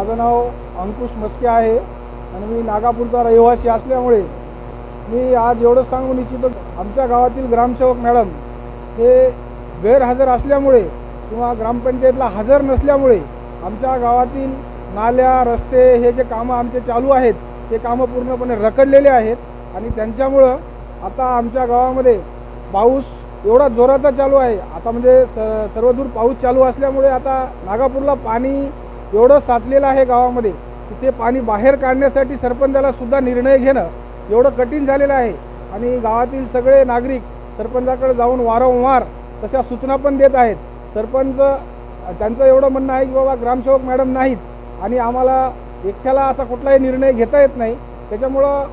माझं नाव अंकुश मस्के आहे आणि मी नागापूरचा रहिवासी असल्यामुळे मी आज एवढंच सांगून इच्छितो, आमच्या गावातील ग्रामसेवक मॅडम हे गैरहजर असल्यामुळे किंवा ग्रामपंचायतला हजर नसल्यामुळे आमच्या गावातील नाल्या रस्ते हे जे कामं आमचे चालू आहेत ते कामं पूर्णपणे रखडलेले आहेत आणि त्यांच्यामुळं आता आमच्या गावामध्ये पाऊस एवढा जोराचा चालू आहे। आता म्हणजे सर्वदूर पाऊस चालू असल्यामुळे आता नागापूरला पाणी एवढं साचलेलं आहे गावामध्ये की ते पाणी बाहेर काढण्यासाठी सरपंचाला सुद्धा निर्णय घेणं एवढं कठीण झालेलं आहे आणि गावातील सगळे नागरिक सरपंचाकडे जाऊन वारंवार तशा सूचना पण देत आहेत। सरपंच त्यांचं एवढं म्हणणं आहे की बाबा ग्रामसेवक मॅडम नाहीत आणि आम्हाला एकट्याला असा कुठलाही निर्णय घेता येत नाही, त्याच्यामुळं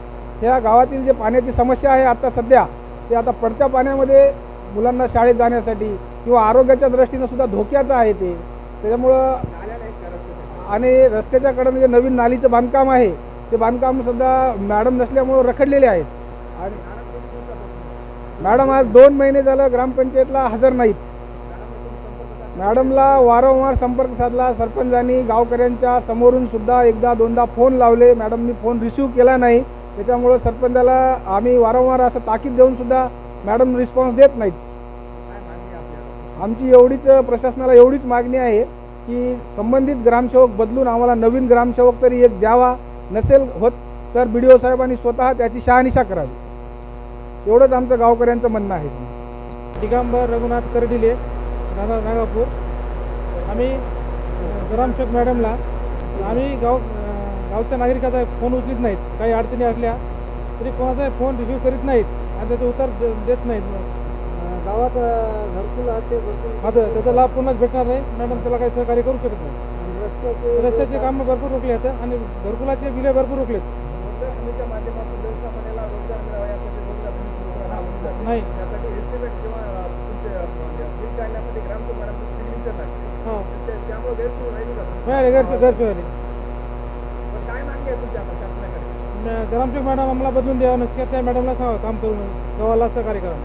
ह्या गावातील जे पाण्याची समस्या आहे आता सध्या ते आता पडत्या पाण्यामध्ये मुलांना शाळेत जाण्यासाठी किंवा आरोग्याच्या दृष्टीनं सुद्धा धोक्याचं आहे ते। त्याच्यामुळं आणि रस्त्याच्या कडेने जे नवीन नालीचं बांधकाम आहे ते बांधकाम सुद्धा मॅडम नसल्यामुळं रखडलेले आहेत आणि मॅडम आज 2 महिने झालं ग्रामपंचायतला हजर नाहीत। मॅडमला वारंवार संपर्क साधला, सरपंचांनी गावकऱ्यांच्या समोरून सुद्धा एकदा दोनदा फोन लावले, मॅडमनी फोन रिसीव्ह केला नाही। त्याच्यामुळं सरपंचाला आम्ही वारंवार असं ताकीद देऊन सुद्धा मॅडम रिस्पॉन्स देत नाहीत। आमची एवढीच प्रशासनाला एवढीच मागणी आहे की संबंधित ग्रामसेवक बदलून आम्हाला नवीन ग्रामसेवक तरी एक द्यावा, नसेल होत तर BDO साहेबांनी स्वतः त्याची शहानिशा करावी, एवढंच आमचं गावकऱ्यांचं म्हणणं आहे। दिगंबर रघुनाथ करडिले, नागापूर। आम्ही ग्रामसेवक मॅडमला आम्ही गावच्या नागरिकाचा फोन उचलत नाहीत, काही अडचणी असल्या तरी कोणाचाही फोन रिसीव्ह करीत नाहीत आणि त्याचं उत्तर देत नाहीत। गावात घरकुल आहे आता त्याचा लाभ पुन्हाच भेटणार नाही, मॅडम त्याला काही सहकार्य करू शकत नाही। रस्त्याचे कामं भरपूर रोखले आहेत आणि घरकुलाचे बिले भरपूर रोखलेत नाही। गैरसोय ग्रामसेवक मॅडम आम्हाला बदलून द्यावं, नक्की त्या मॅडमला काम करून गावाला सहकार्य करा।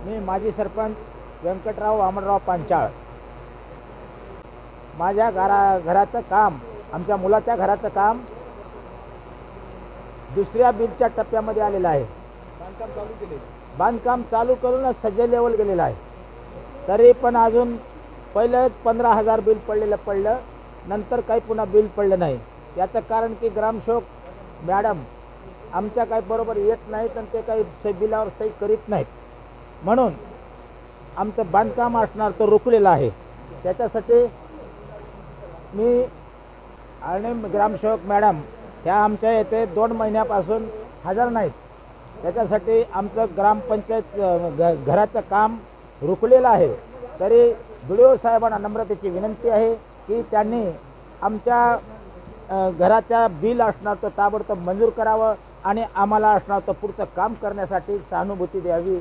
मी माजी सरपंच व्यंकटराव वामनराव पांचाळ। माझ्या घराचं काम, आमच्या मुलाच्या घराचं काम दुसऱ्या बिलच्या टप्प्यामध्ये आलेलं आहे। बांधकाम चालू करूनच सज्ज लेवल गेलेलं आहे, तरी पण अजून पहिलं 15,000 बिल पडलं, नंतर काही पुन्हा बिल पडलं नाही। याचं कारण की ग्रामसेवक मॅडम आमच्या काही बरोबर येत नाहीत आणि ते काही बिलावर सही करीत नाहीत, म्हणून आमचं बांधकाम असणार तो रोखलेलं आहे। त्याच्यासाठी मी आणि ग्रामसेवक मॅडम ह्या आमच्या येथे 2 महिन्यापासून हजर नाहीत। त्याच्यासाठी आमचं ग्रामपंचायत घराचं काम रोखलेलं आहे, तरी BDO साहेबांना नम्रतेची विनंती आहे की त्यांनी आमच्या घराच्या बिल असणार तो ताबडतोब मंजूर करावं आणि आम्हाला असणार तो पुढचं काम करण्यासाठी सहानुभूती द्यावी।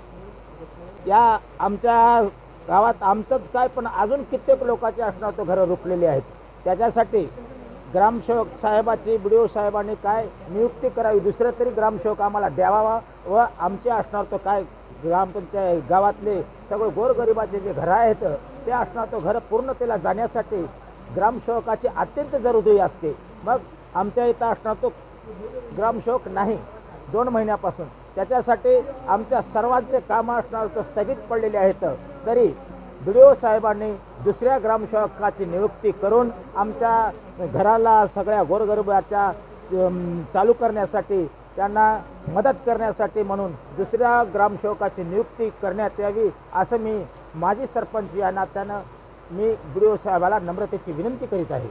या आमच्या गावात आमचंच काय पण अजून कित्येक लोकांचे असणार तो घरं रोखलेली आहेत। त्याच्यासाठी ग्रामसेवक साहेबाची BDO साहेबांनी काय नियुक्ती करावी, दुसरं तरी ग्रामसेवक आम्हाला द्यावा व आमचे असणार तो काय ग्रामपंचायत गावातले सगळे गोरगरिबाचे जे घरं आहेत ते असणार तो घरं पूर्णतेला जाण्यासाठी ग्रामसेवकाची अत्यंत जरुरी असते। मग आमच्या इथं असणार तो ग्रामसेवक नाही 2 महिन्यापासून, त्याच्यासाठी आमच्या सर्वांचे कामं असणार तो स्थगित पडलेले आहेत। तरी BDO साहेबांनी दुसऱ्या ग्रामसेवकाची नियुक्ती करून आमच्या घराला सगळ्या गोरगरिबाच्या चालू करण्यासाठी त्यांना मदत करण्यासाठी म्हणून दुसऱ्या ग्रामसेवकाची नियुक्ती करण्यात यावी असं मी माजी सरपंच या नात्यानं मी BDO साहेबाला नम्रतेची विनंती करीत आहे।